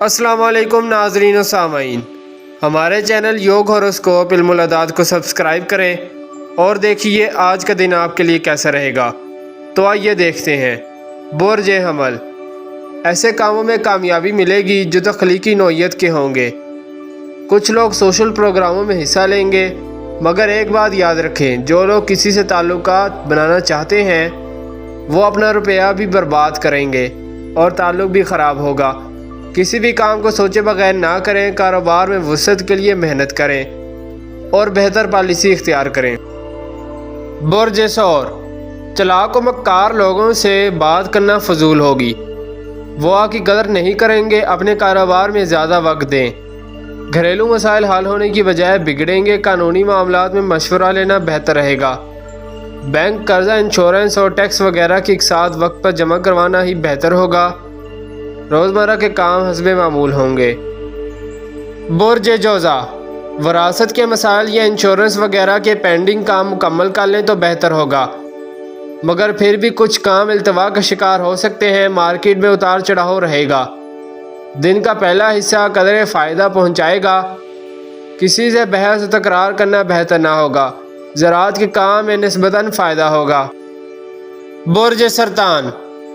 السلام علیکم ناظرین و سامعین، ہمارے چینل یوگ ہوروسکوپ علم الاعداد کو سبسکرائب کریں اور دیکھیے آج کا دن آپ کے لیے کیسا رہے گا۔ تو آئیے دیکھتے ہیں۔ برج حمل، ایسے کاموں میں کامیابی ملے گی جو تخلیقی نوعیت کے ہوں گے۔ کچھ لوگ سوشل پروگراموں میں حصہ لیں گے، مگر ایک بات یاد رکھیں، جو لوگ کسی سے تعلقات بنانا چاہتے ہیں وہ اپنا روپیہ بھی برباد کریں گے اور تعلق بھی خراب ہوگا۔ کسی بھی کام کو سوچے بغیر نہ کریں، کاروبار میں وسعت کے لیے محنت کریں اور بہتر پالیسی اختیار کریں۔ برج ثور، چلاک و مکار لوگوں سے بات کرنا فضول ہوگی، وہ آپ کی قدر نہیں کریں گے۔ اپنے کاروبار میں زیادہ وقت دیں، گھریلو مسائل حل ہونے کی بجائے بگڑیں گے۔ قانونی معاملات میں مشورہ لینا بہتر رہے گا۔ بینک قرضہ، انشورنس اور ٹیکس وغیرہ کی اقساط وقت پر جمع کروانا ہی بہتر ہوگا۔ روزمرہ کے کام حسب معمول ہوں گے۔ برج جوزا، وراثت کے مسائل یا انشورنس وغیرہ کے پینڈنگ کام مکمل کر لیں تو بہتر ہوگا، مگر پھر بھی کچھ کام التوا کا شکار ہو سکتے ہیں۔ مارکیٹ میں اتار چڑھاؤ رہے گا۔ دن کا پہلا حصہ قدرے فائدہ پہنچائے گا۔ کسی سے بحث و تکرار کرنا بہتر نہ ہوگا۔ زراعت کے کام میں نسبتاً فائدہ ہوگا۔ برج سرطان،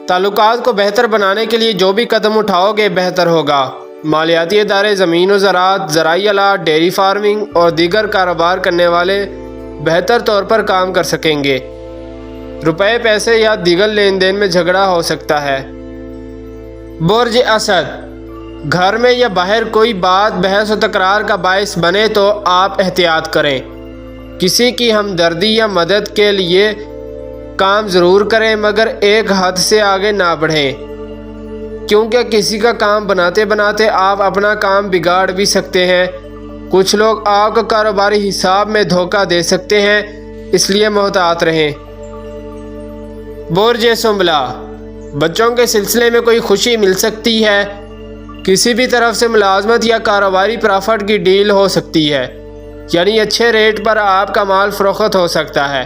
تعلقات کو بہتر بنانے کے لیے جو بھی قدم اٹھاؤ گے بہتر ہوگا۔ مالیاتی ادارے، زمین و زراعت، زرعی آلات، ڈیری فارمنگ اور دیگر کاروبار کرنے والے بہتر طور پر کام کر سکیں گے۔ روپے، پیسے یا دیگر لین دین میں جھگڑا ہو سکتا ہے۔ برج اسد، گھر میں یا باہر کوئی بات بحث و تکرار کا باعث بنے تو آپ احتیاط کریں۔ کسی کی ہمدردی یا مدد کے لیے کام ضرور کریں، مگر ایک حد سے آگے نہ بڑھیں، کیونکہ کسی کا کام بناتے بناتے آپ اپنا کام بگاڑ بھی سکتے ہیں۔ کچھ لوگ آپ کو کاروباری حساب میں دھوکہ دے سکتے ہیں، اس لیے محتاط رہیں۔ برج سنبلہ، بچوں کے سلسلے میں کوئی خوشی مل سکتی ہے۔ کسی بھی طرف سے ملازمت یا کاروباری پرافٹ کی ڈیل ہو سکتی ہے، یعنی اچھے ریٹ پر آپ کا مال فروخت ہو سکتا ہے،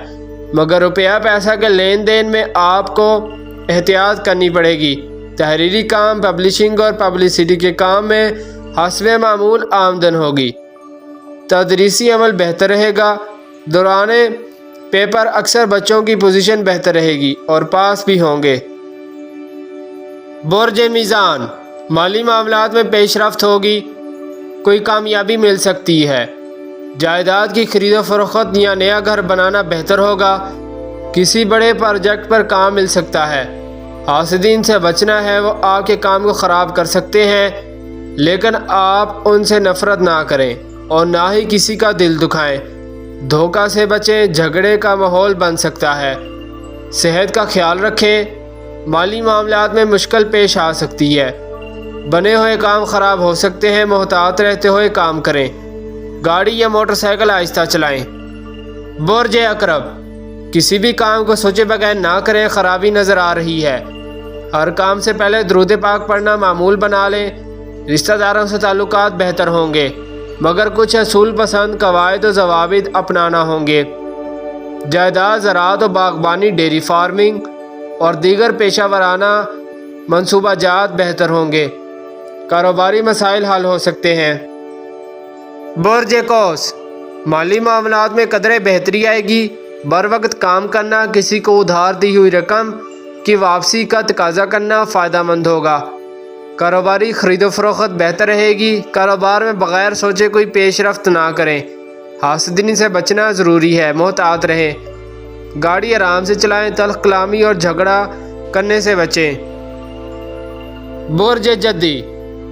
مگر روپیہ پیسہ کے لین دین میں آپ کو احتیاط کرنی پڑے گی۔ تحریری کام، پبلشنگ اور پبلسٹی کے کام میں حسب معمول آمدن ہوگی۔ تدریسی عمل بہتر رہے گا۔ دوران پیپر اکثر بچوں کی پوزیشن بہتر رہے گی اور پاس بھی ہوں گے۔ برج میزان، مالی معاملات میں پیش رفت ہوگی، کوئی کامیابی مل سکتی ہے۔ جائیداد کی خرید و فروخت یا نیا گھر بنانا بہتر ہوگا۔ کسی بڑے پروجیکٹ پر کام مل سکتا ہے۔ حاسدین سے بچنا ہے، وہ آپ کے کام کو خراب کر سکتے ہیں، لیکن آپ ان سے نفرت نہ کریں اور نہ ہی کسی کا دل دکھائیں۔ دھوکہ سے بچیں، جھگڑے کا ماحول بن سکتا ہے۔ صحت کا خیال رکھیں، مالی معاملات میں مشکل پیش آ سکتی ہے۔ بنے ہوئے کام خراب ہو سکتے ہیں، محتاط رہتے ہوئے کام کریں۔ گاڑی یا موٹر سائیکل آہستہ چلائیں۔ برج عقرب، کسی بھی کام کو سوچے بغیر نہ کریں، خرابی نظر آ رہی ہے۔ ہر کام سے پہلے درود پاک پڑھنا معمول بنا لیں۔ رشتہ داروں سے تعلقات بہتر ہوں گے، مگر کچھ اصول پسند قواعد و ضوابط اپنانا ہوں گے۔ جائیداد، زراعت و باغبانی، ڈیری فارمنگ اور دیگر پیشہ ورانہ منصوبہ جات بہتر ہوں گے۔ کاروباری مسائل حل ہو سکتے ہیں۔ برج قوس، مالی معاملات میں قدرے بہتری آئے گی۔ بر وقت کام کرنا، کسی کو ادھار دی ہوئی رقم کی واپسی کا تقاضا کرنا فائدہ مند ہوگا۔ کاروباری خرید و فروخت بہتر رہے گی۔ کاروبار میں بغیر سوچے کوئی پیش رفت نہ کریں۔ حاسدین سے بچنا ضروری ہے، محتاط رہیں۔ گاڑی آرام سے چلائیں، تلخ کلامی اور جھگڑا کرنے سے بچیں۔ برج جدی،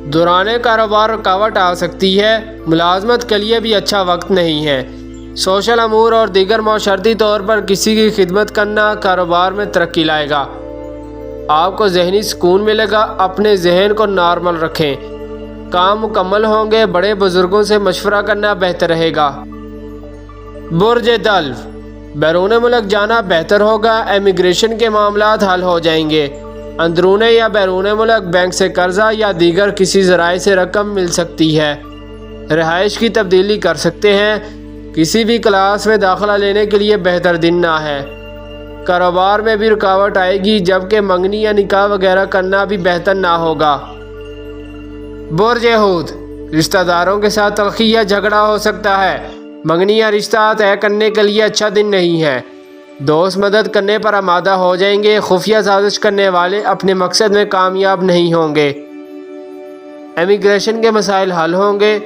دوران کاروبار رکاوٹ آ سکتی ہے۔ ملازمت کے لیے بھی اچھا وقت نہیں ہے۔ سوشل امور اور دیگر معاشرتی طور پر کسی کی خدمت کرنا کاروبار میں ترقی لائے گا۔ آپ کو ذہنی سکون ملے گا۔ اپنے ذہن کو نارمل رکھیں، کام مکمل ہوں گے۔ بڑے بزرگوں سے مشورہ کرنا بہتر رہے گا۔ برج دلو، بیرون ملک جانا بہتر ہوگا۔ امیگریشن کے معاملات حل ہو جائیں گے۔ اندرون یا بیرون ملک بینک سے قرضہ یا دیگر کسی ذرائع سے رقم مل سکتی ہے۔ رہائش کی تبدیلی کر سکتے ہیں۔ کسی بھی کلاس میں داخلہ لینے کے لیے بہتر دن نہ ہے۔ کاروبار میں بھی رکاوٹ آئے گی، جبکہ منگنی یا نکاح وغیرہ کرنا بھی بہتر نہ ہوگا۔ برج رشتہ داروں کے ساتھ تلخی یا جھگڑا ہو سکتا ہے۔ منگنی یا رشتہ طے کرنے کے لیے اچھا دن نہیں ہے۔ دوست مدد کرنے پر آمادہ ہو جائیں گے۔ خفیہ سازش کرنے والے اپنے مقصد میں کامیاب نہیں ہوں گے۔ امیگریشن کے مسائل حل ہوں گے۔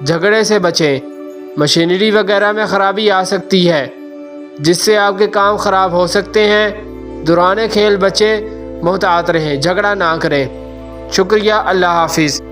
جھگڑے سے بچیں۔ مشینری وغیرہ میں خرابی آ سکتی ہے جس سے آپ کے کام خراب ہو سکتے ہیں۔ دوران کھیل بچیں، محتاط رہیں، جھگڑا نہ کریں۔ شکریہ، اللہ حافظ۔